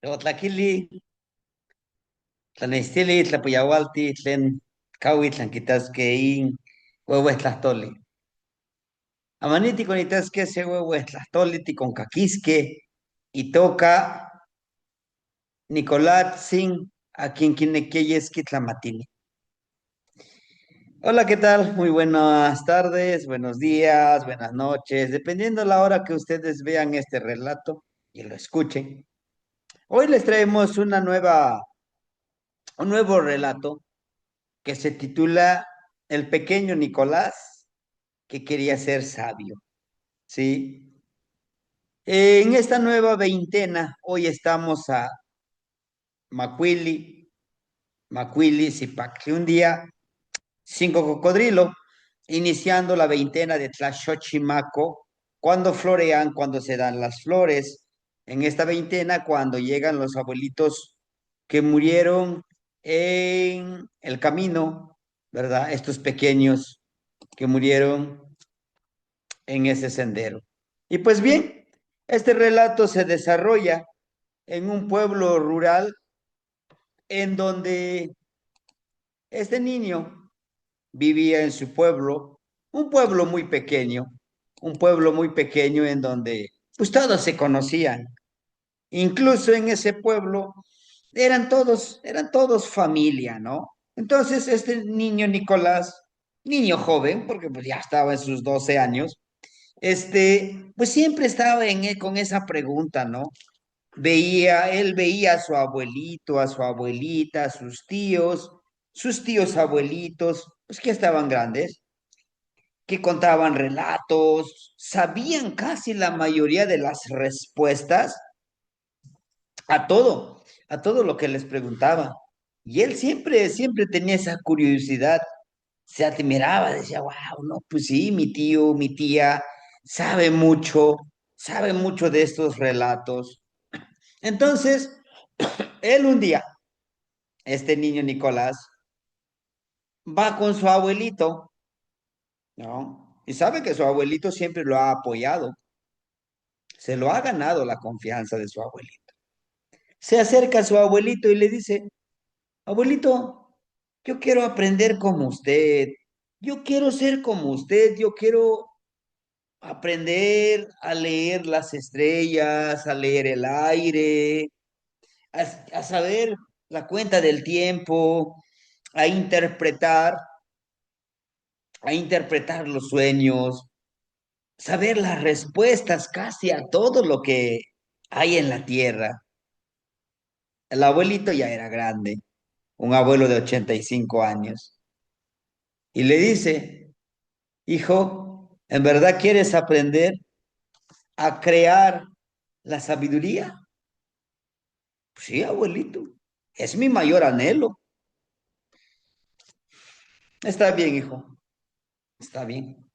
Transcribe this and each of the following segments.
Tlaquili, tlanestili, tlapuyaualti, tlen kawi, tlanquitasque huehues tlahtoli. Amaniti conitasque se huehues tlahtoli, con caquisque, y toca Nicolás Sin, a quien quinequeyesqui tlamatini. Hola, ¿qué tal? Muy buenas tardes, buenos días, buenas noches, dependiendo la hora que ustedes vean este relato y lo escuchen. Hoy les traemos un nuevo relato que se titula El pequeño Nicolás que quería ser sabio, ¿sí? En esta nueva veintena, hoy estamos a Macuili, Macuili, Zipacli, un día, 5 cocodrilo, iniciando la veintena de Tlaxochimaco, cuando florean, cuando se dan las flores. En esta veintena, cuando llegan los abuelitos que murieron en el camino, ¿verdad? Estos pequeños que murieron en ese sendero. Y pues bien, este relato se desarrolla en un pueblo rural en donde este niño vivía en su pueblo, un pueblo muy pequeño, un pueblo muy pequeño en donde pues todos se conocían. Incluso en ese pueblo eran todos familia, ¿no? Entonces este niño Nicolás, niño joven, porque pues ya estaba en sus 12 años, pues siempre estaba con esa pregunta, ¿no? Él veía a su abuelito, a su abuelita, a sus tíos abuelitos, pues que estaban grandes, que contaban relatos, sabían casi la mayoría de las respuestas a a todo lo que les preguntaba. Y él siempre tenía esa curiosidad, se admiraba, decía, wow, no, pues sí, mi tío, mi tía, sabe mucho de estos relatos. Entonces, él un día, este niño Nicolás, va con su abuelito, ¿no? Y sabe que su abuelito siempre lo ha apoyado, se lo ha ganado la confianza de su abuelito. Se acerca a su abuelito y le dice, abuelito, yo quiero aprender como usted, yo quiero ser como usted, yo quiero aprender a leer las estrellas, a leer el aire, a, a saber la cuenta del tiempo, a interpretar, a interpretar los sueños, saber las respuestas casi a todo lo que hay en la tierra. El abuelito ya era grande, un abuelo de 85 años, y le dice, hijo, ¿en verdad quieres aprender a crear la sabiduría? Sí, abuelito, es mi mayor anhelo. Está bien, hijo, está bien.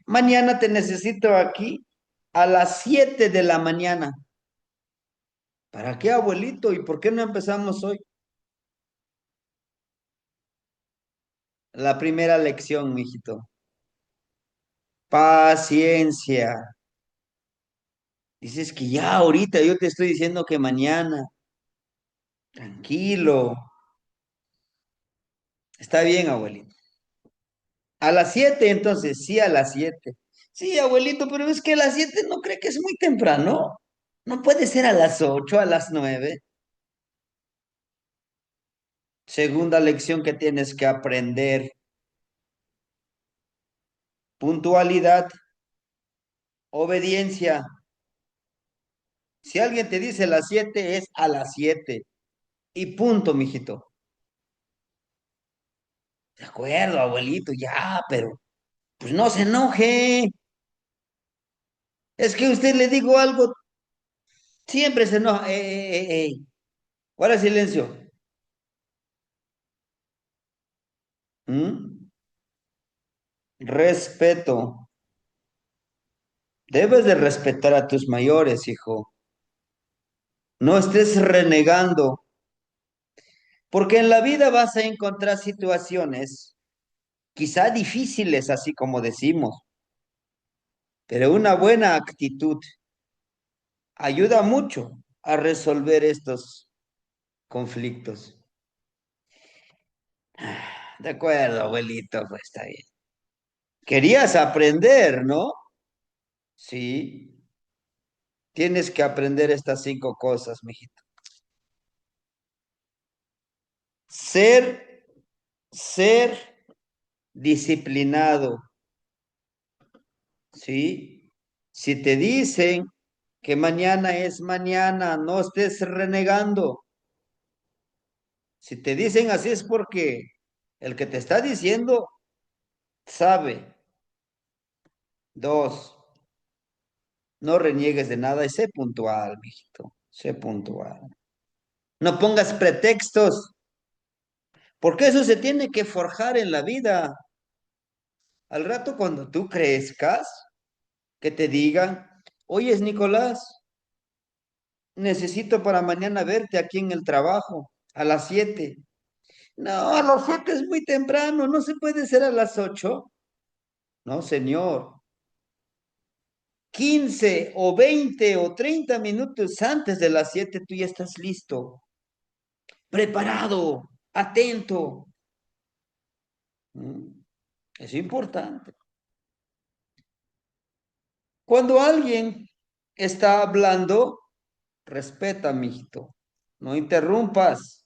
Mañana te necesito aquí a las 7 de la mañana. ¿Para qué, abuelito? ¿Y por qué no empezamos hoy? La primera lección, mijito. Paciencia. Dices que ya ahorita yo te estoy diciendo que mañana. Tranquilo. Está bien, abuelito. A las 7, entonces, sí, a las 7. Sí, abuelito, pero es que a las 7 no cree que es muy temprano. No puede ser a las 8, a las 9. Segunda lección que tienes que aprender. Puntualidad, obediencia. Si alguien te dice las 7, es a las 7. Y punto, mijito. De acuerdo, abuelito, ya, pero pues no se enoje. Es que usted le digo algo, siempre se enoja. Guarda silencio. ¿Mm? Respeto. Debes de respetar a tus mayores, hijo. No estés renegando, porque en la vida vas a encontrar situaciones, quizá difíciles, así como decimos, pero una buena actitud ayuda mucho. a resolver estos conflictos. De acuerdo, abuelito, pues está bien. Querías aprender, ¿no? Sí, tienes que aprender estas 5 cosas, mijito. Ser, ser disciplinado, ¿sí? Si te dicen que mañana es mañana, no estés renegando. Si te dicen así es porque el que te está diciendo sabe. 2, no reniegues de nada y sé puntual, mijito. Sé puntual. No pongas pretextos, porque eso se tiene que forjar en la vida. Al rato cuando tú crezcas, que te digan, oye, Nicolás, necesito para mañana verte aquí en el trabajo, a las 7. No, a las 7 es muy temprano, no se puede ser a las 8. No, señor. 15 o 20 o 30 minutos antes de las 7 tú ya estás listo, preparado, atento. Mm, Es importante. Cuando alguien está hablando, respeta, mijito. No interrumpas.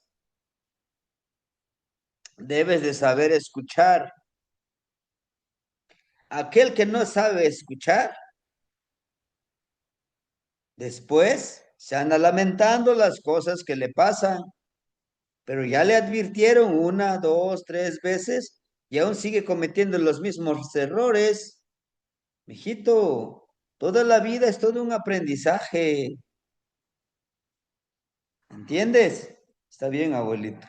Debes de saber escuchar. Aquel que no sabe escuchar, después se anda lamentando las cosas que le pasan, pero ya le advirtieron 1, 2, 3 veces y aún sigue cometiendo los mismos errores. Mijito, toda la vida es todo un aprendizaje. ¿Entiendes? Está bien, abuelito.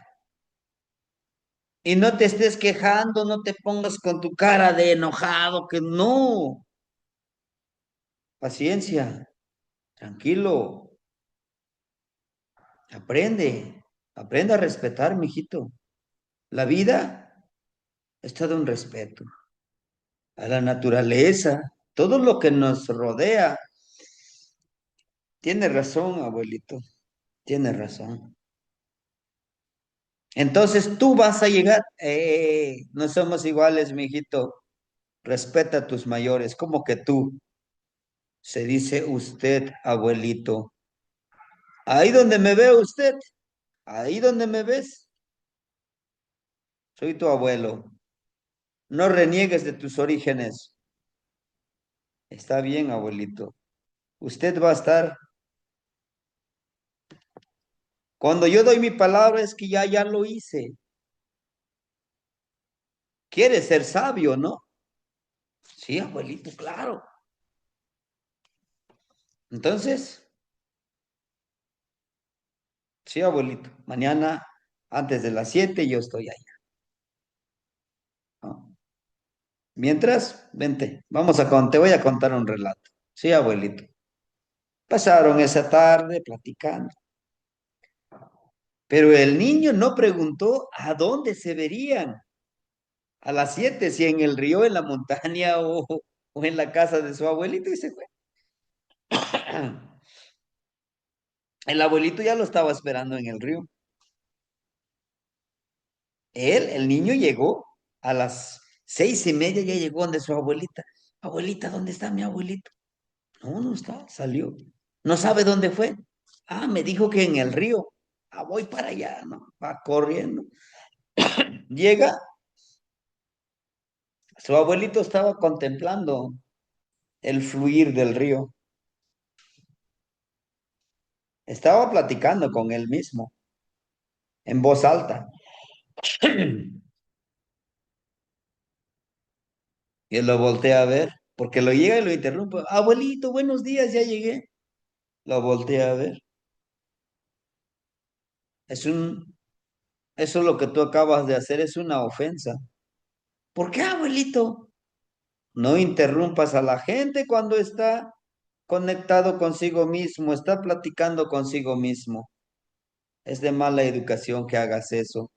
Y no te estés quejando, no te pongas con tu cara de enojado, que no. Paciencia, tranquilo, aprende, aprende a respetar, mijito. La vida es todo un respeto a la naturaleza, todo lo que nos rodea. Tiene razón, abuelito, tiene razón. Entonces tú vas a llegar, no somos iguales, mijito. Respeta a tus mayores, como que tú, se dice usted, abuelito. Ahí donde me ve usted, ahí donde me ves, soy tu abuelo. No reniegues de tus orígenes. Está bien, abuelito. Usted va a estar. Cuando yo doy mi palabra es que ya lo hice. Quiere ser sabio, ¿no? Sí, abuelito, claro. Entonces, sí, abuelito. Mañana, antes de las 7, yo estoy allá, ¿no? Mientras, vente, te voy a contar un relato. Sí, abuelito. Pasaron esa tarde platicando, pero el niño no preguntó a dónde se verían a las 7, si en el río, en la montaña o en la casa de su abuelito, y se fue. El abuelito ya lo estaba esperando en el río. El niño llegó a las 6:30, ya llegó donde su abuelita. Abuelita, ¿dónde está mi abuelito? No, no está, salió. No sabe dónde fue. Ah, me dijo que en el río. Ah, voy para allá, ¿no? Va corriendo. Llega, su abuelito estaba contemplando el fluir del río. Estaba platicando con él mismo, en voz alta. Y él lo voltea a ver, porque lo llega y lo interrumpe. Abuelito, buenos días, ya llegué. Lo voltea a ver. Es un, eso lo que tú acabas de hacer es una ofensa. ¿Por qué, abuelito? No interrumpas a la gente cuando está conectado consigo mismo, está platicando consigo mismo. Es de mala educación que hagas eso.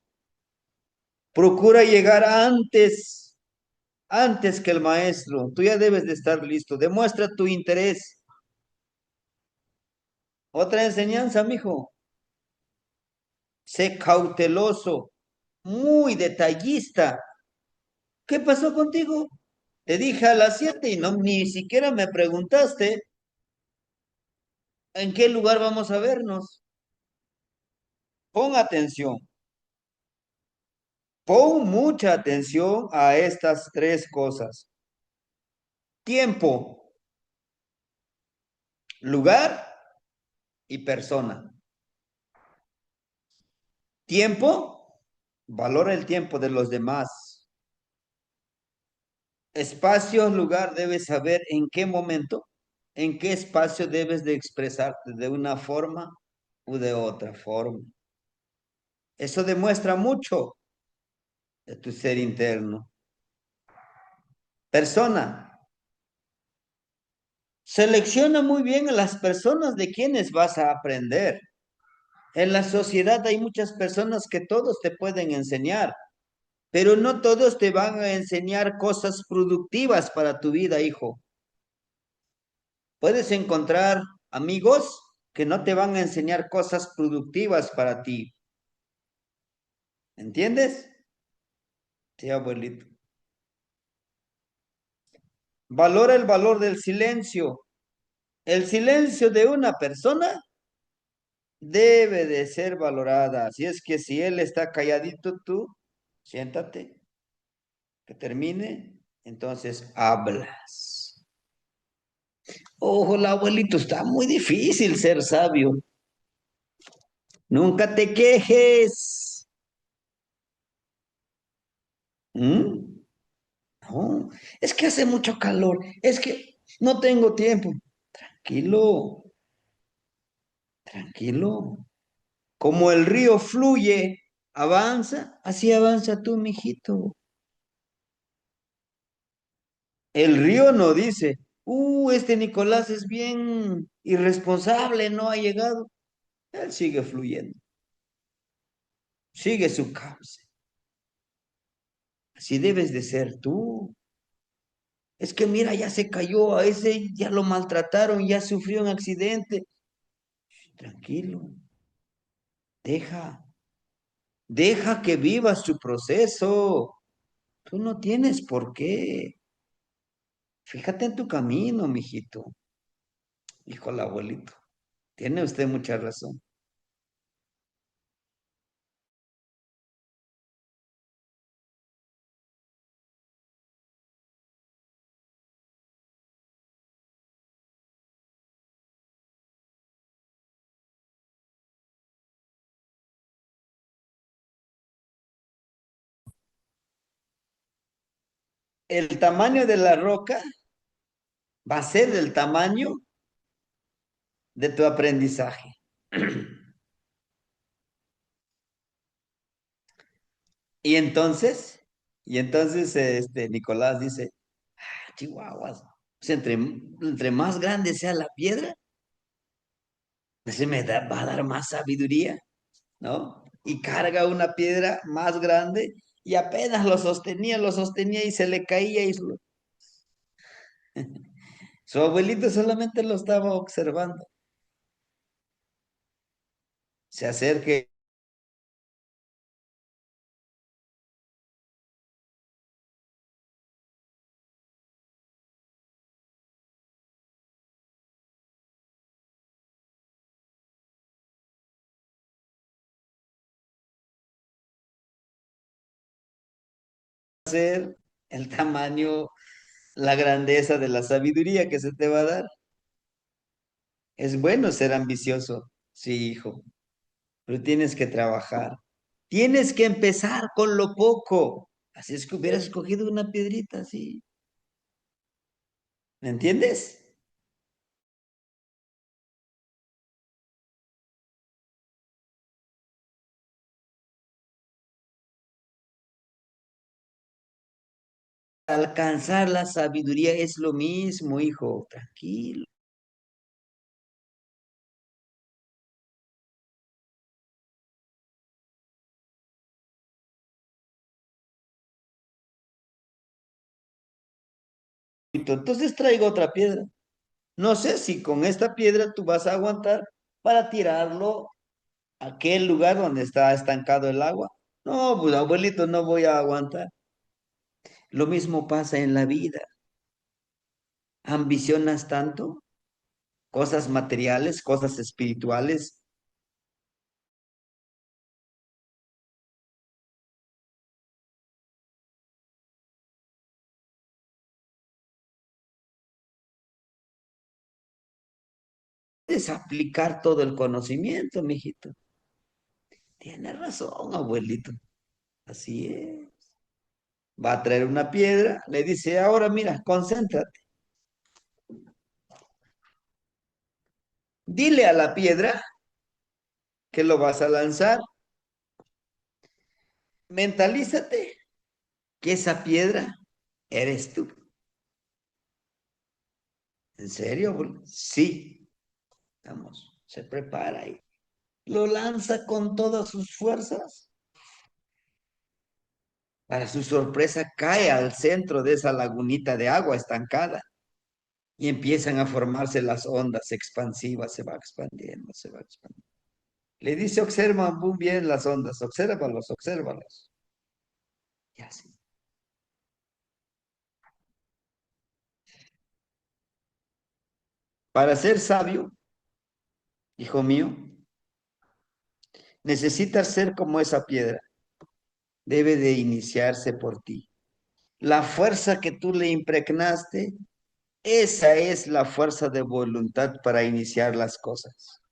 Procura llegar antes que el maestro. Tú ya debes de estar listo. Demuestra tu interés. Otra enseñanza, mijo. Sé cauteloso, muy detallista. ¿Qué pasó contigo? Te dije a las 7 y no ni siquiera me preguntaste en qué lugar vamos a vernos. Pon atención, pon mucha atención a estas tres cosas. Tiempo, lugar y persona. Tiempo, valora el tiempo de los demás. Espacio, lugar, debes saber en qué momento, en qué espacio debes de expresarte de una forma u de otra forma. Eso demuestra mucho de tu ser interno. Persona, selecciona muy bien a las personas de quienes vas a aprender. En la sociedad hay muchas personas que todos te pueden enseñar, pero no todos te van a enseñar cosas productivas para tu vida, hijo. Puedes encontrar amigos que no te van a enseñar cosas productivas para ti. ¿Entiendes? Sí, abuelito. Valora el valor del silencio. El silencio de una persona debe de ser valorada. Así es que si él está calladito, tú siéntate, que termine, entonces hablas. Ojo, abuelito, está muy difícil ser sabio. Nunca te quejes. ¿Mm? No, es que hace mucho calor, es que no tengo tiempo. Tranquilo, tranquilo. Como el río fluye, avanza, así avanza tú, mijito. El río no dice, este Nicolás es bien irresponsable, no ha llegado. Él sigue fluyendo, sigue su cauce. Así debes de ser tú. Es que mira, ya se cayó, a ese ya lo maltrataron, ya sufrió un accidente. Tranquilo, deja, deja que viva su proceso. Tú no tienes por qué. Fíjate en tu camino, mijito. Hijo el abuelito. Tiene usted mucha razón. El tamaño de la roca va a ser del tamaño de tu aprendizaje. Y entonces, Nicolás dice, Chihuahuas, pues entre más grande sea la piedra, pues va a dar más sabiduría, ¿no? Y carga una piedra más grande y apenas lo sostenía y se le caía y su abuelito solamente lo estaba observando. Se acerca a hacer el tamaño, la grandeza de la sabiduría que se te va a dar. Es bueno ser ambicioso, sí, hijo, pero tienes que trabajar. Tienes que empezar con lo poco. Así es que hubieras escogido una piedrita, sí. ¿Me entiendes? Alcanzar la sabiduría es lo mismo, hijo. Tranquilo. Entonces traigo otra piedra. No sé si con esta piedra tú vas a aguantar para tirarlo a aquel lugar donde está estancado el agua. No, pues abuelito, no voy a aguantar. Lo mismo pasa en la vida. Ambicionas tanto, cosas materiales, cosas espirituales, es aplicar todo el conocimiento, mijito. Tiene razón, abuelito. Así es. Va a traer una piedra, le dice, ahora mira, concéntrate. Dile a la piedra que lo vas a lanzar. Mentalízate que esa piedra eres tú. ¿En serio, abuelo? Sí. Vamos, se prepara y lo lanza con todas sus fuerzas. Para su sorpresa, cae al centro de esa lagunita de agua estancada y empiezan a formarse las ondas expansivas, se va expandiendo, se va expandiendo. Le dice, observa muy bien las ondas, obsérvalos, obsérvalos. Y así. Para ser sabio, hijo mío, necesitas ser como esa piedra. Debe de iniciarse por ti. La fuerza que tú le impregnaste, esa es la fuerza de voluntad para iniciar las cosas.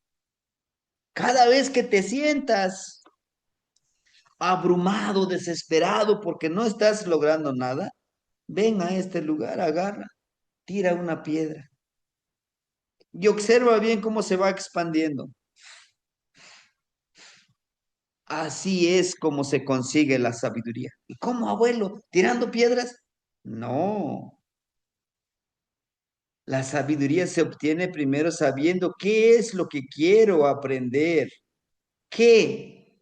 Cada vez que te sientas abrumado, desesperado porque no estás logrando nada, ven a este lugar, agarra, tira una piedra y observa bien cómo se va expandiendo. Así es como se consigue la sabiduría. ¿Y cómo, abuelo? ¿Tirando piedras? No, la sabiduría se obtiene primero sabiendo qué es lo que quiero aprender. ¿Qué?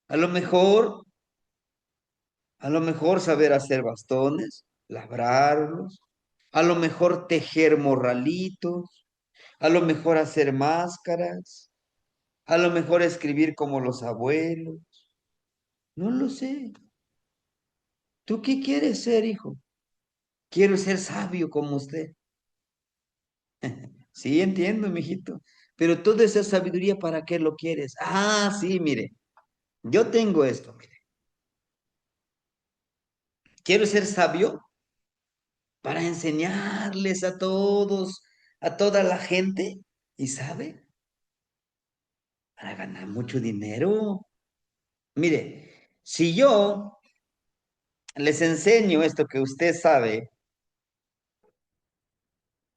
A lo mejor, a lo mejor saber hacer bastones, labrarlos, a lo mejor tejer morralitos, a lo mejor hacer máscaras, a lo mejor escribir como los abuelos. No lo sé. ¿Tú qué quieres ser, hijo? Quiero ser sabio como usted. Sí, entiendo, mijito. Pero toda esa sabiduría, ¿para qué lo quieres? Ah, sí, mire, yo tengo esto, mire. Quiero ser sabio para enseñarles a todos, a toda la gente, y sabe, para ganar mucho dinero. Mire, si yo les enseño esto que usted sabe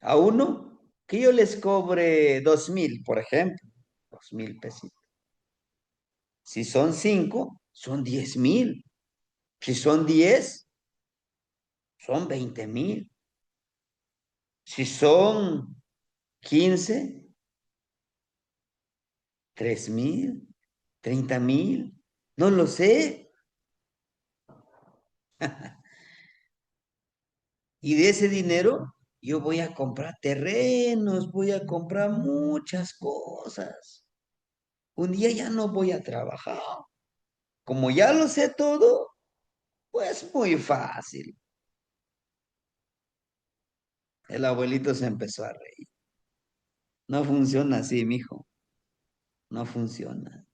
a uno, que yo les cobre 2,000, por ejemplo, 2,000 pesos. Si son 5, son 10,000. Si son 10, son 20,000. Si son 15, 3,000, 30,000. No lo sé. Y de ese dinero yo voy a comprar terrenos, voy a comprar muchas cosas. Un día ya no voy a trabajar. Como ya lo sé todo, pues muy fácil. El abuelito se empezó a reír. No funciona así, mijo. No funciona.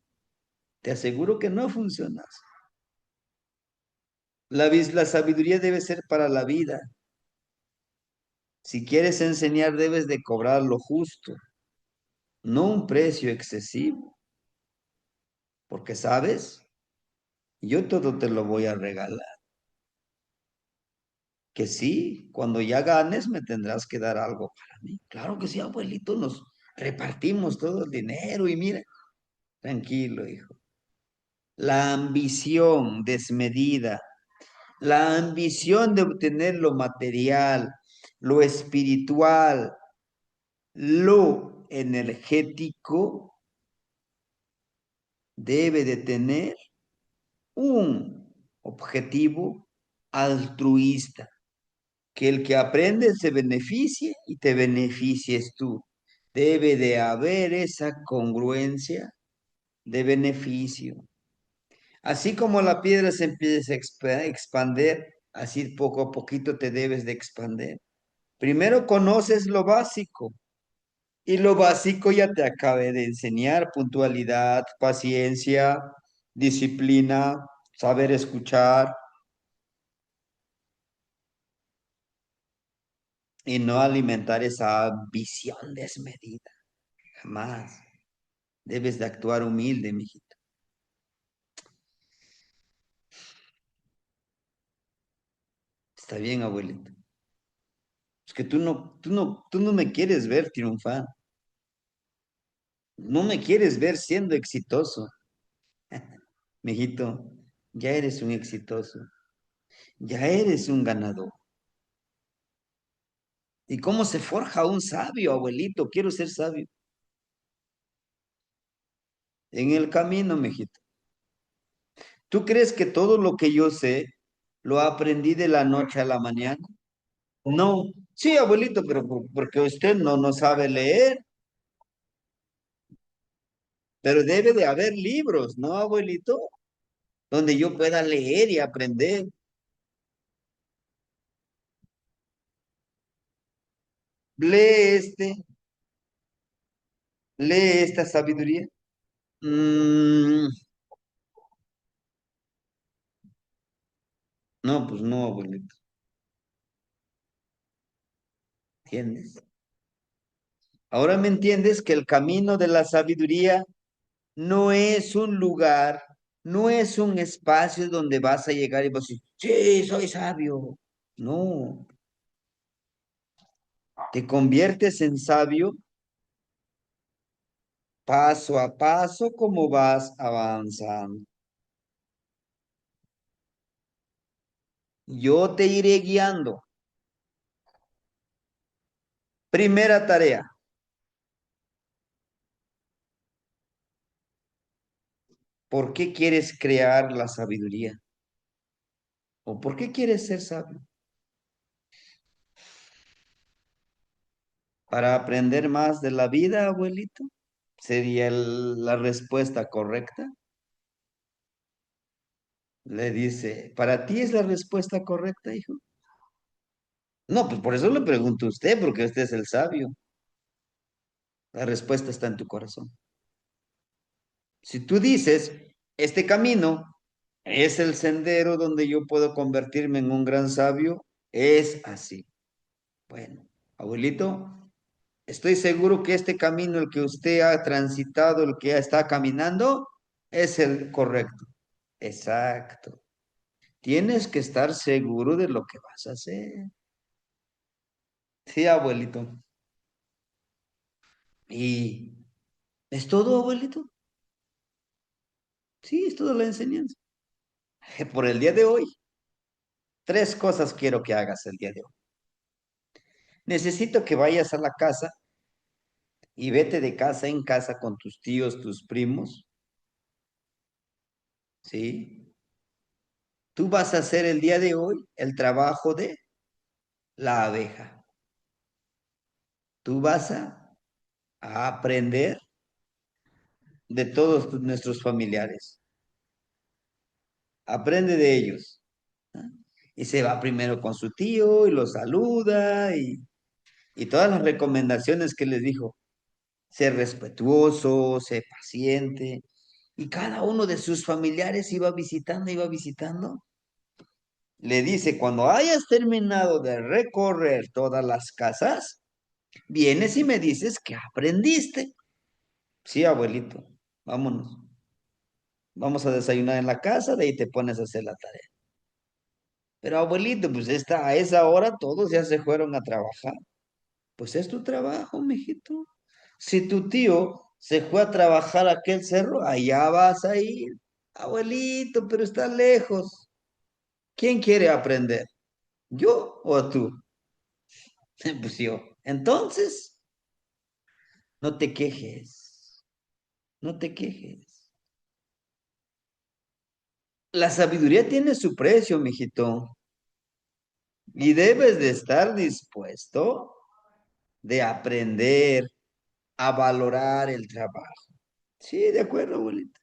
Te aseguro que no funciona así. La sabiduría debe ser para la vida. Si quieres enseñar, debes de cobrar lo justo, no un precio excesivo. Porque, ¿sabes? Yo todo te lo voy a regalar. Que sí, cuando ya ganes me tendrás que dar algo para mí. Claro que sí, abuelito, nos repartimos todo el dinero y mira, tranquilo, hijo. La ambición desmedida, la ambición de obtener lo material, lo espiritual, lo energético, debe de tener un objetivo altruista, que el que aprende se beneficie y te beneficies tú. Debe de haber esa congruencia de beneficio. Así como la piedra se empieza a expander, así poco a poquito te debes de expander. Primero conoces lo básico y lo básico ya te acabé de enseñar: puntualidad, paciencia, disciplina, saber escuchar y no alimentar esa ambición desmedida. Jamás. Debes de actuar humilde, mijito. Está bien, abuelito. Es que tú no me quieres ver triunfar. No me quieres ver siendo exitoso. Mijito, ya eres un exitoso. Ya eres un ganador. ¿Y cómo se forja un sabio, abuelito? Quiero ser sabio. En el camino, mijito. ¿Tú crees que todo lo que yo sé lo aprendí de la noche a la mañana? No. Sí, abuelito, pero porque usted no sabe leer, pero debe de haber libros, ¿no, abuelito? Donde yo pueda leer y aprender. Lee lee esta sabiduría. Mm, no, pues no, abuelito. ¿Entiendes? Ahora me entiendes que el camino de la sabiduría no es un lugar, no es un espacio donde vas a llegar y vas a decir, sí, soy sabio. No, te conviertes en sabio paso a paso como vas avanzando. Yo te iré guiando. Primera tarea, ¿por qué quieres crear la sabiduría? ¿O por qué quieres ser sabio? ¿Para aprender más de la vida, abuelito? ¿Sería la respuesta correcta? Le dice, ¿para ti es la respuesta correcta, hijo? No, pues por eso le pregunto a usted, porque usted es el sabio. La respuesta está en tu corazón. Si tú dices, este camino es el sendero donde yo puedo convertirme en un gran sabio, es así. Bueno, abuelito, estoy seguro que este camino, el que usted ha transitado, el que ya está caminando, es el correcto. Exacto. Tienes que estar seguro de lo que vas a hacer. Sí, abuelito. ¿Y es todo, abuelito? Sí, es toda la enseñanza. Por el día de hoy, tres cosas quiero que hagas el día de hoy. Necesito que vayas a la casa y vete de casa en casa con tus tíos, tus primos, ¿sí? Tú vas a hacer el día de hoy el trabajo de la abeja. Tú vas a aprender de todos nuestros familiares. Aprende de ellos. ¿Ah? Y se va primero con su tío y lo saluda y todas las recomendaciones que les dijo. Ser respetuoso, ser paciente. Y cada uno de sus familiares iba visitando. Le dice, cuando hayas terminado de recorrer todas las casas, vienes y me dices que aprendiste. Sí, abuelito, vámonos. Vamos a desayunar en la casa, de ahí te pones a hacer la tarea. Pero abuelito, pues a esa hora todos ya se fueron a trabajar. Pues es tu trabajo, mijito. Si tu tío se fue a trabajar a aquel cerro, allá vas a ir. Abuelito, pero está lejos. ¿Quién quiere aprender? ¿Yo o tú? Pues yo. Entonces, no te quejes, no te quejes. La sabiduría tiene su precio, mijito, y debes de estar dispuesto de aprender. a valorar el trabajo. Sí, de acuerdo, abuelita.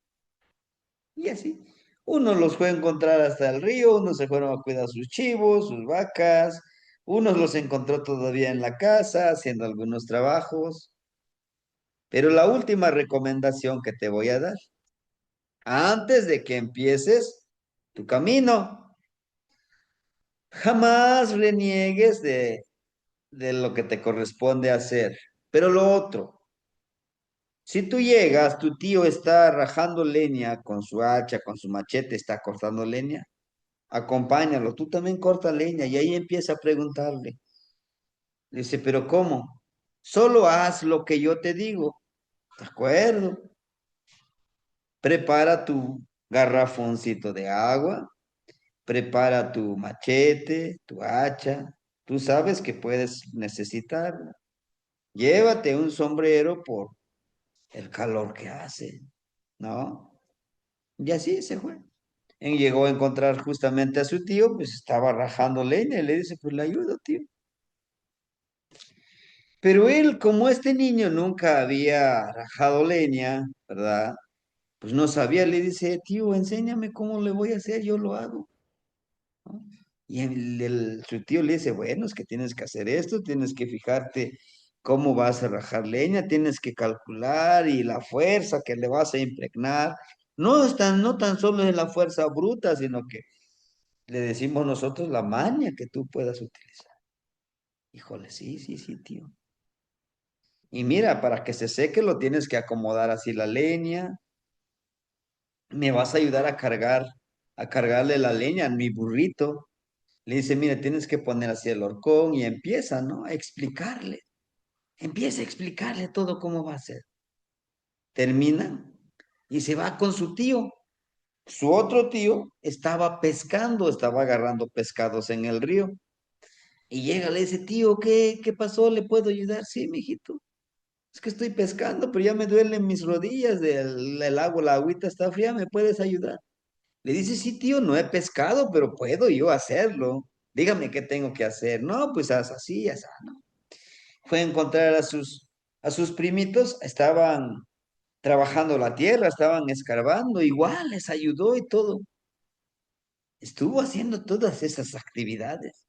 Y así. Unos los fue a encontrar hasta el río, unos se fueron a cuidar sus chivos, sus vacas, unos los encontró todavía en la casa haciendo algunos trabajos. Pero la última recomendación que te voy a dar, antes de que empieces tu camino, jamás reniegues de lo que te corresponde hacer. Pero lo otro, si tú llegas, tu tío está rajando leña con su hacha, con su machete, está cortando leña, acompáñalo, tú también corta leña y ahí empieza a preguntarle. Dice, pero ¿cómo? Solo haz lo que yo te digo. ¿De acuerdo? Prepara tu garrafoncito de agua, prepara tu machete, tu hacha. Tú sabes que puedes necesitarla. Llévate un sombrero por el calor que hace, ¿no? Y así se fue. Y llegó a encontrar justamente a su tío, pues estaba rajando leña y le dice, pues le ayudo, tío. Pero él, como este niño nunca había rajado leña, ¿verdad? Pues no sabía, le dice, tío, enséñame cómo le voy a hacer, yo lo hago, ¿no? Y su tío le dice, bueno, es que tienes que hacer esto, tienes que fijarte cómo vas a rajar leña, tienes que calcular y la fuerza que le vas a impregnar. No tan solo es la fuerza bruta, sino que le decimos nosotros la maña que tú puedas utilizar. Híjole, sí, sí, sí, tío. Y mira, para que se seque lo tienes que acomodar así la leña. Me vas a ayudar a cargarle la leña a mi burrito. Le dice, mira, tienes que poner así el horcón y empieza, ¿no? A explicarle. Empieza a explicarle todo cómo va a ser. Termina y se va con su tío. Su otro tío estaba pescando, estaba agarrando pescados en el río. Y llega, le dice, tío, ¿qué pasó? ¿Le puedo ayudar? Sí, mijito. Es que estoy pescando, pero ya me duelen mis rodillas del agua, la agüita está fría, ¿me puedes ayudar? Le dice, sí, tío, no he pescado, pero puedo yo hacerlo. Dígame qué tengo que hacer. No, pues haz así, así, ¿no? Fue a encontrar a sus primitos, estaban trabajando la tierra, estaban escarbando, igual les ayudó y todo. Estuvo haciendo todas esas actividades.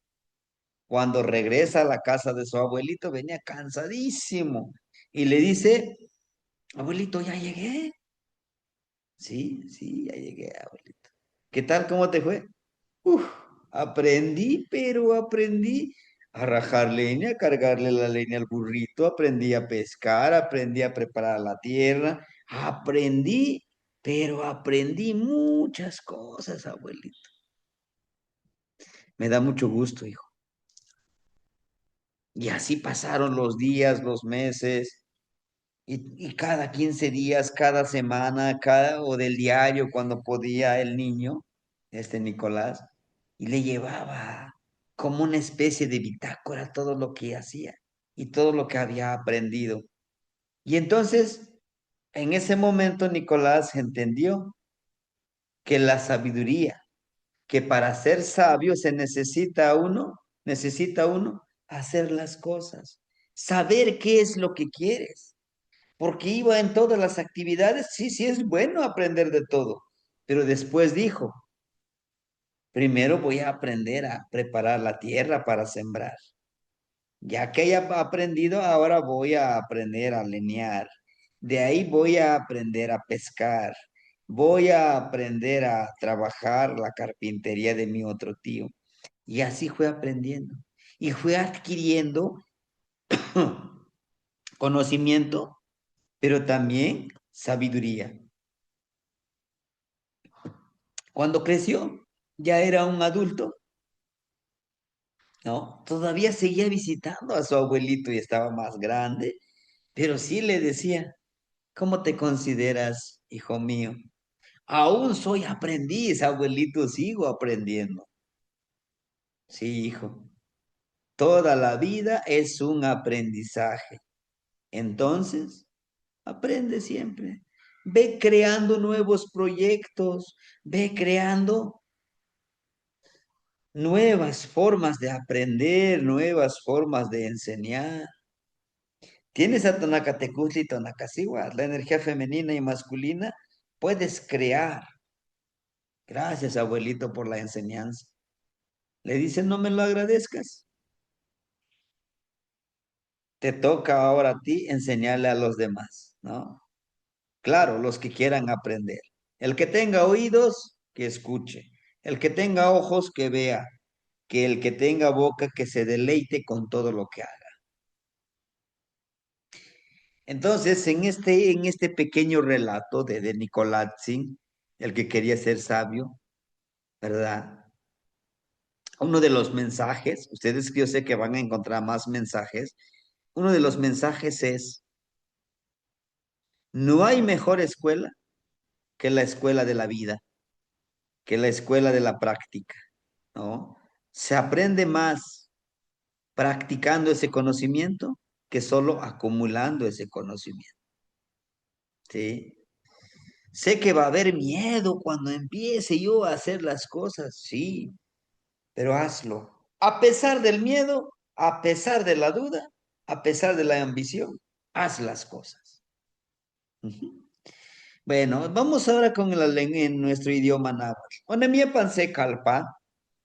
Cuando regresa a la casa de su abuelito, venía cansadísimo y le dice, abuelito, ya llegué. Sí, sí, ya llegué, abuelito. ¿Qué tal? ¿Cómo te fue? Uf, aprendí, pero aprendí a rajar leña, a cargarle la leña al burrito, aprendí a pescar, aprendí a preparar la tierra, aprendí, pero aprendí muchas cosas, abuelito. Me da mucho gusto, hijo. Y así pasaron los días, los meses, y cada 15 días, cada semana, o del diario, cuando podía el niño, este Nicolás, y le llevaba como una especie de bitácora todo lo que hacía y todo lo que había aprendido. Y entonces, en ese momento, Nicolás entendió que la sabiduría, que para ser sabio necesita uno hacer las cosas, saber qué es lo que quieres porque iba en todas las actividades. Sí, sí, es bueno aprender de todo, pero después dijo, primero voy a aprender a preparar la tierra para sembrar. Ya que haya aprendido, ahora voy a aprender a leñar. De ahí voy a aprender a pescar. Voy a aprender a trabajar la carpintería de mi otro tío. Y así fue aprendiendo. Y fue adquiriendo conocimiento, pero también sabiduría. Cuando creció, ya era un adulto, ¿no? Todavía seguía visitando a su abuelito y estaba más grande, pero sí le decía, ¿cómo te consideras, hijo mío? Aún soy aprendiz, abuelito, sigo aprendiendo. Sí, hijo, toda la vida es un aprendizaje. Entonces, aprende siempre. Ve creando nuevos proyectos, ve creando nuevas formas de aprender, nuevas formas de enseñar. Tienes a Tonacatecutli y Tonacasiwa, la energía femenina y masculina, puedes crear. Gracias, abuelito, por la enseñanza. Le dice, no me lo agradezcas. Te toca ahora a ti enseñarle a los demás, ¿no? Claro, los que quieran aprender. El que tenga oídos, que escuche. El que tenga ojos, que vea. Que el que tenga boca, que se deleite con todo lo que haga. Entonces, en este pequeño relato de Nicolazzi, el que quería ser sabio, ¿verdad? Uno de los mensajes, ustedes que yo sé que van a encontrar más mensajes, uno de los mensajes es, no hay mejor escuela que la escuela de la vida, que la escuela de la práctica, ¿no? Se aprende más practicando ese conocimiento que solo acumulando ese conocimiento, ¿sí? Sé que va a haber miedo cuando empiece yo a hacer las cosas, sí, pero hazlo. A pesar del miedo, a pesar de la duda, a pesar de la ambición, haz las cosas. Ujú. Bueno, vamos ahora con la lengua en nuestro idioma náhuatl. Onemia panse kalpa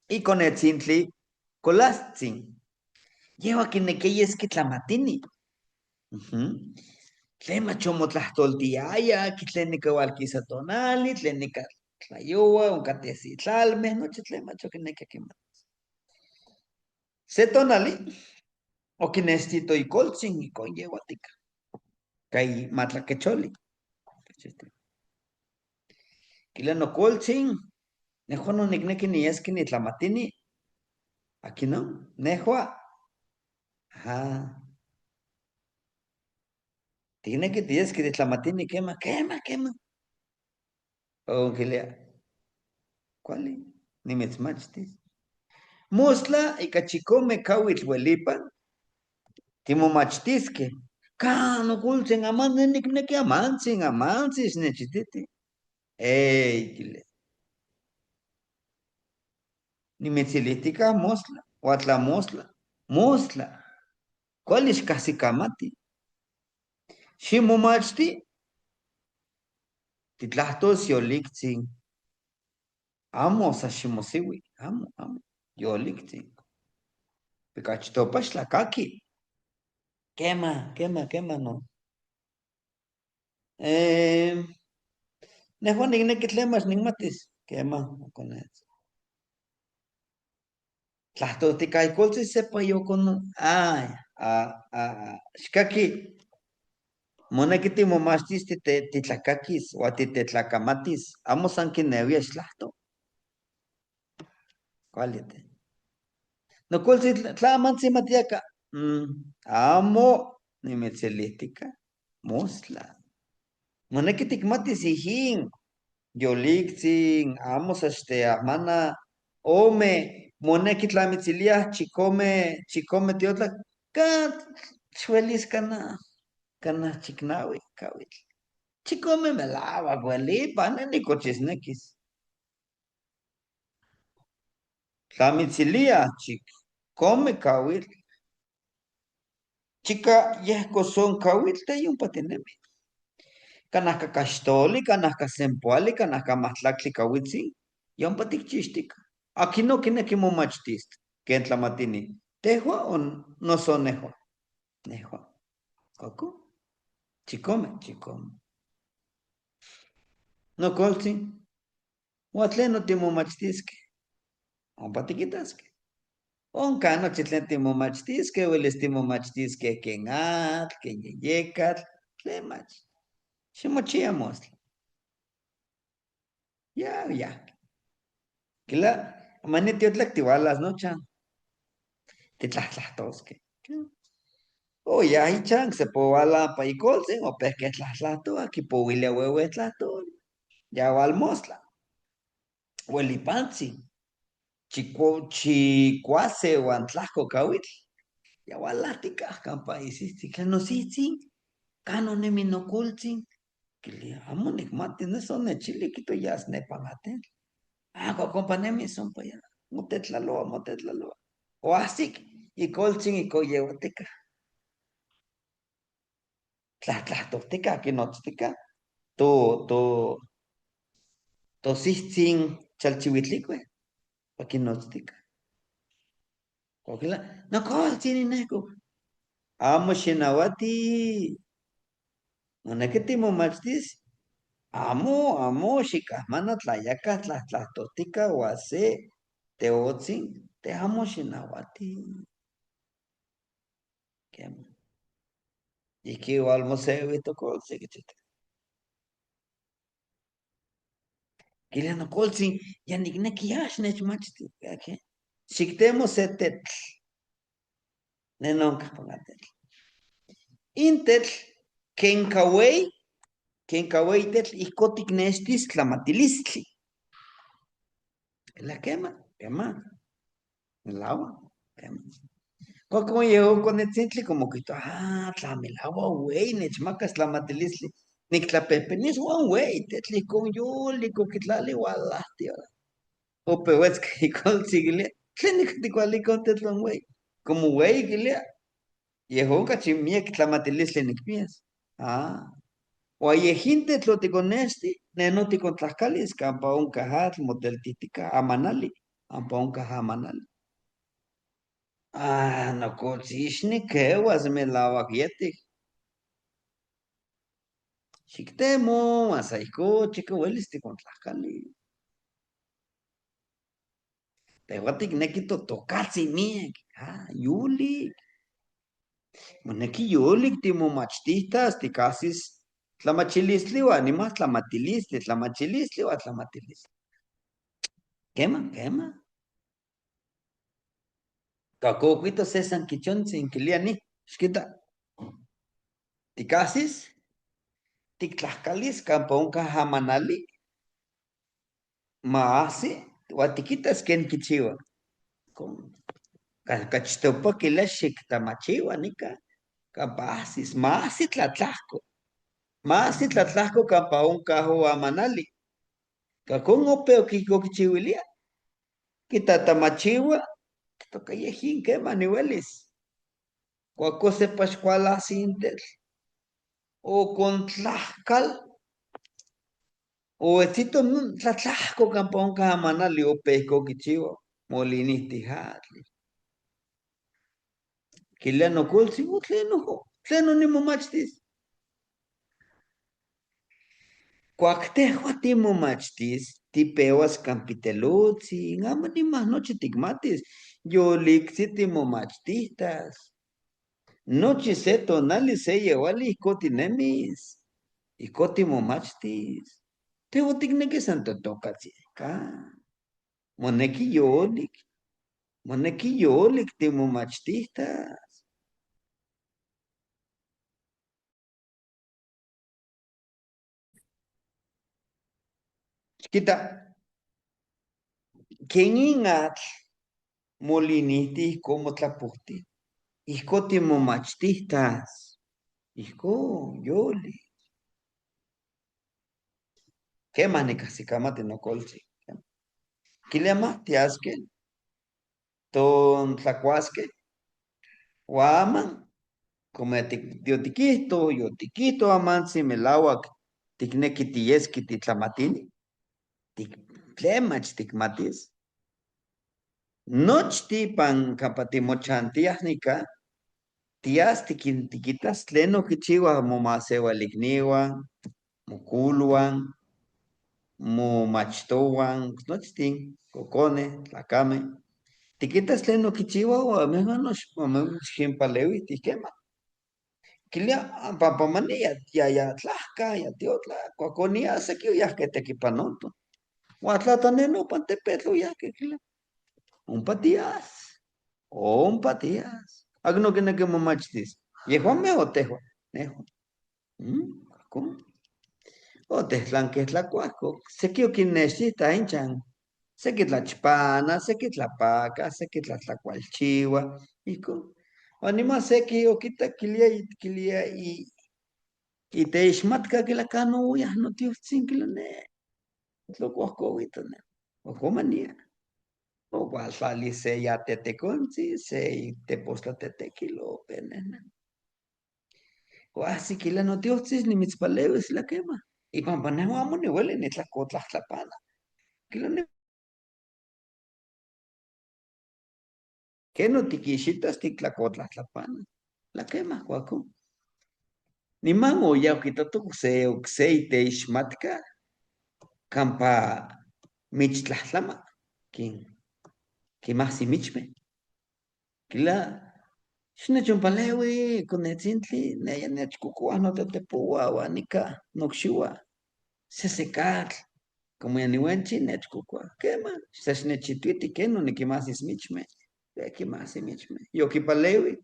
y con etzintli colatzin. Lleva que nequeyes que tlamatini. Ujú. Tlema chomo tlahtoltiaya, kitlenica walquisa tonali, tlenica tlayoa, un catesi tlalme, noche tlema choquineca quema. Se tonali, o kinestito y colchin y con yeguatica. Kai matla quecholi. Kilano colchin, nejo no nicnequi ni esqui ni tlamatini. Aquí no, nejua. Ajá. Tiene que tienes que de tlamatini quema, quema, quema. O que le, ¿cuál? Ni me smachtis. Musla y cachicome kawit huelipan, timo machtisque. Cano culchen aman nicnequi amansin, amansis nechititi. Ey, kile. Ni metzilitica mosla, huatla mosla, mosla. ¿Cuál es casi camati? Shimo machti, titlahtos yoliktzin. Amo sa shimosiwi, amo, amo. Yoliktzin. Picachitopash la kaki. Quema, quema, quema, no. Eh, Nejuan nignequitlemas nigmatis. Quema, con eso. Tlahtoticaycoltzi sepa yo con. Ay, xcaqui. Moneki timomachtis titlacakis o titetlacamatis. Amo san quineuia xtlahto. Cuálite. No colsi tlamantzi matiaca. Amo nimetzelitica. Mosla. Moneki tikmatis ijin. Yoliktzin, amo amana. Ome. Moneki tlamitzilia chicome tiotla. Kat. Chuelis cana chicnawi, kawitl. Chicome me lava, abuelipa, ni cochisnequis. Tlamitzilia, chic. Come kawitl. Chica, yehco son kawitl, te un patinemi. Kanaka caxtoli, kanaka sempoali, kanaka mahtlactli kawitzi. Yon patikchixtik. Aquí no kineki momachtis. Ken tlamatini. ¿Tehua o no son nejua? Nejua. ¿Coco? Chicome, chicome. No colzi. Huatleno timomachtisque. Ompa tiquitasque. Onca noche tlen timomachtisque, uelis timomachtisque ken atl, ken yeyecatl, tlen mach. Ximochia mostla. Ya, ya. Kila, manitio tlactivalas nocha. Titlahtlahtosque. O ya ichan, se powala pa icolsen, o pesque tlahtlato, aquí powilia huewe tlato. Ya walmosla. Huelipanzi. Chicuase o antlajo kawitl. Ya walatica, campa isisti, canositzi, canonemi no cultzin. Que le amo mati, no son de chile, quito ya snepamate. Ah, companemi son pa allá. Motetlaloa, motetlaloa. O así, y colchin y coyeoteca. Tlahtlahtoltika, kinotztika, to, tosihtzin chalchihuitlicue, pa kinotztika. Kokila, no koltzin ineco. Amo xinawati, moneki timomachtis. Amo, xikahmana tlayaka tlahtlahtoltika uase, teotzin, te amo xinawati. Kema. Iki igual mosewi tokoltzi kichita. Kiliano koltzi, ya nikneki yash nechmachti. Xiktemo se tetl, nenonka pangatetl. Intetl, kenkawei tetl, ihkotik nestis tlamatilistli. La quema, el agua, quema. Como llegó con el cintli, como que, tlamelagua, güey, nechmacas tlamatilistli. Nictlapepenis, güey, tetli con yoli, coquitlali, gualati, o pewes que con sigile, tlenik ticuali con tetlon, güey. Como güey, gilia, llegó cachimiek tlamatilistli nicpias. Guayejinte tloticonesti, nenoticon tlaxcalis, campa un cajat, moteltitica, amanali, ampa un caja amanali. No cochishni kewas me lavaquietic. Xictemo, masaico, chico, huelisti con tlaxcali. Tehuatic nequito tocatzi miek. Yuli. Moneki yulik timomachtitas, ticasis tlamachilistli o animas tlamatilistli, tlamachilistli o tlamatilistli. Quema. Cacoquito sesan quichontzin quiliani, xquita. Ticasis, tictlaxcalis campa unca jamanali, maasi, uatiquitas ken quichiua. Cachtopa quila xictamachiua nica, capasis, maasi tlatlajco. Maasi tlatlajco campa unca jamanali. Cacon opeo kiko quichiuilia. Quitatamachiua, toca yejin quema niveles. Cuaco pascuala sintel. O con tlaxcal, o etito tlatlajco campón camanali o pesco quichivo, molinisti hatli. Quilano colsi, tleno ni momachtis. Cuactejo ti momachtis, ti pewas campiteluzzi, ngama ni más noche tigmatis, yo lixi ti momachtistas. Noche se tonali se llevali cotinemis, y coti momachtis. Te que santo toca ka. Moneki yolik timomachtistas. Chiquita, ¿quién ingat moliniti como tlaputi? Hijo timomachtistas. Hijo, yoli. ¿Qué manica si camate no colchi? Kilema tiasque, ton tlacuasque, guaman, como yo tiquito aman si melawak, tikneki tieski titlamatini, tlemach tikmatis. Nochti pan kapatimochantiyah nika, tias tiquitas tleno kichiwa momaseualikniwan, mokuluan, momachtowan, nochtin, kokone, tlakame. Tiquitas tleno kichiwa o ximpalewi tikema. Kilia pampamani ya tlahka, ya tiotla, kuakonia seki uyahke tekipanoto. Huatlataneno pantepetlo uyahke kilia. Ompa tias. Ompa tias. Agno que ne que mamachtis. Yehuan me o tehua. Nejo. ¿Cómo? O tehlan que tlacuaco. Sekio kineshita hinchan. Seki tlachpana, seki tlapaca, seki tlatlacualchiwa. Iko. Anima seki o kita kilia y te ishmatka que la cano ya no tío sin que ne. Lo cuaco ahorita ne. O comania. O cual fali se ya te consi, se te posta te kilo penena. O así que la notiosis ni mitzpaleo es la quema. Y pampaneo amo ni huele ni tlacotla tlapana. Que lo ne que no tiquishitas ti tlacotla tlapana. La quema, guaco. Ni mango ya quita tu se y te ishmatka. Campa mich tlatlama. ¿Quién? ¿Qué más si michme? Que la Shina chumpalewi, kunetsintli, neya nechkukua, no te pua, wanika, noxiwa, sesecatl, como ya ni wenchi, nechkukua, quema, sesnechituiti, que no ni que más es michme, de que más es michme, yo que palewi,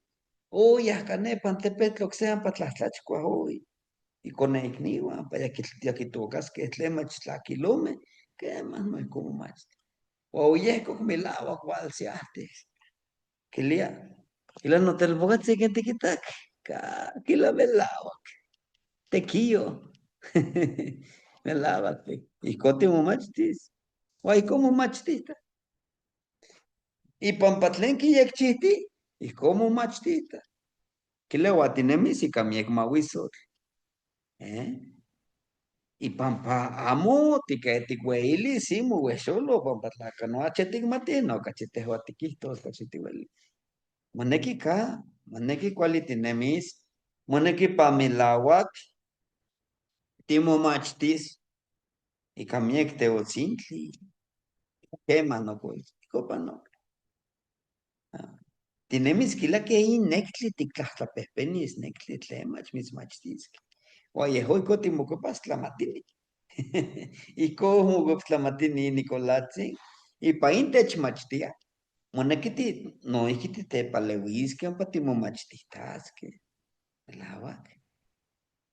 uy, acane, pantepet, lo que sean, patlatlachkua, uy, y con eikniwa, ya que tocas, que tlema chistlakilome, quema, no es como más, o oye, como mi lava, cual se hace. Kilia. Kila no te lo pongas siguiente kitak. Kila me lava. Te quillo. Me lávate. Y cote mu machtis. Guay como machtita. Y pampatlen ki yak chiti. Y como machtita. Kila guatinemi si kamiek mawisot. ¿Eh? Y pampa amo tika etikweili simu wesholo pampatlaka no achetik matino kachete huatiquistos kachete Moneki ka, moneki kuali tinemis, moneki pamilauak, timomachtis, y kamiek teotzintli, quema no pues, copa no. Ah. Tinemis kila que in nectli tiklahtlapehpenis, nectli tlemach mismachtis. Oye, hoy kotimokopas tlamatini. Y como tlamatini Nicolazzi, y pa intech machtia. Moneki ti, no ikiti te palewis, que pa timomachtistas, que. Lawak.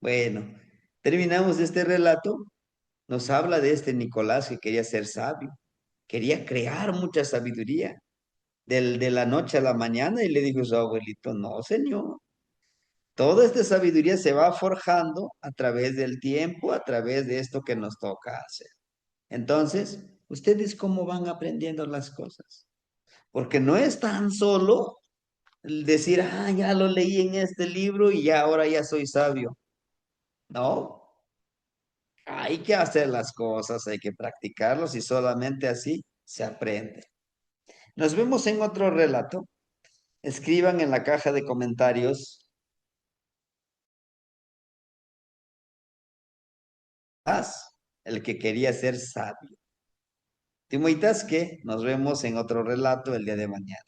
Bueno, terminamos este relato. Nos habla de este Nicolás que quería ser sabio, quería crear mucha sabiduría de la noche a la mañana y le dijo a su abuelito, no, señor, toda esta sabiduría se va forjando a través del tiempo, a través de esto que nos toca hacer. Entonces, ¿ustedes cómo van aprendiendo las cosas? Porque no es tan solo el decir, ah, ya lo leí en este libro y ya ahora ya soy sabio. No, hay que hacer las cosas, hay que practicarlos y solamente así se aprende. Nos vemos en otro relato. Escriban en la caja de comentarios, el que quería ser sabio. Timoitas que nos vemos en otro relato el día de mañana.